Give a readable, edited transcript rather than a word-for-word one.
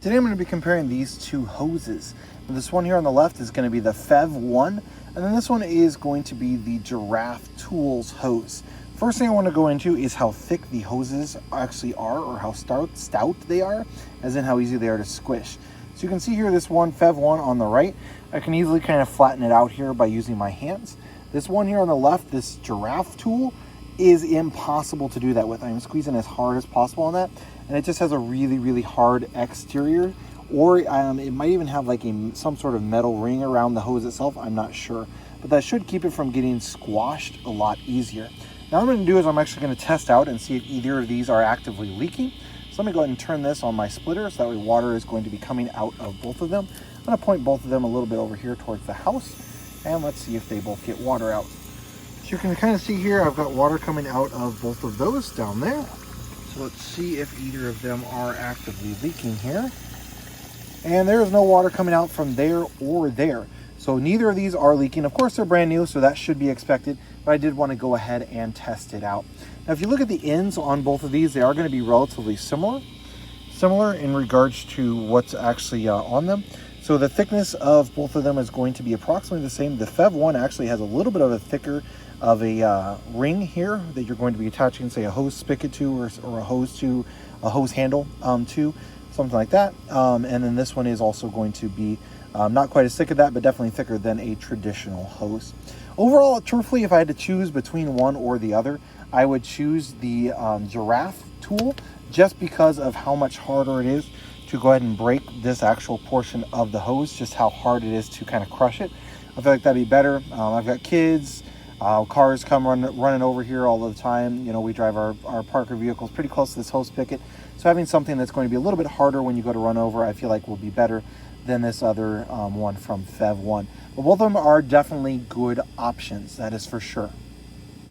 Today I'm going to be comparing these two hoses. This one here on the left is going to be the Fevone, and then this one is going to be the Giraffe Tools hose. First thing I want to go into is how thick the hoses actually are, or how stout they are, as in how easy they are to squish. So you can see here this one, Fevone on the right, I can easily kind of flatten it out here by using my hands. This one here on the left, this Giraffe tool, is impossible to do that with. I'm squeezing as hard as possible on that, and it just has a really hard exterior, or it might even have like some sort of metal ring around the hose itself. I'm not sure, but that should keep it from getting squashed a lot easier. Now what I'm going to do is I'm actually going to test out and see if either of these are actively leaking. So let me go ahead and turn this on my splitter, so that way water is going to be coming out of both of them. I'm going to point both of them a little bit over here towards the house, and let's see if they both get water out. So you can kind of see here I've got water coming out of both of those down there. So let's see if either of them are actively leaking here. And there is no water coming out from there or there. So neither of these are leaking. Of course, they're brand new, so that should be expected, but I did want to go ahead and test it out. Now, if you look at the ends on both of these, they are going to be relatively similar in regards to what's actually on them. So the thickness of both of them is going to be approximately the same. The Fevone actually has a little bit of a thicker of a ring here that you're going to be attaching, say, a hose spigot to, or a hose handle to, something like that. And then this one is also going to be not quite as thick as that, but definitely thicker than a traditional hose. Overall, truthfully, if I had to choose between one or the other, I would choose the Giraffe tool, just because of how much harder it is to go ahead and break this actual portion of the hose, just how hard it is to kind of crush it. I feel like that'd be better. I've got kids, cars come running over here all the time. You know, we drive our Parker vehicles pretty close to this hose spigot. So having something that's going to be a little bit harder when you go to run over, I feel like will be better than this other one from Fevone. But both of them are definitely good options, that is for sure.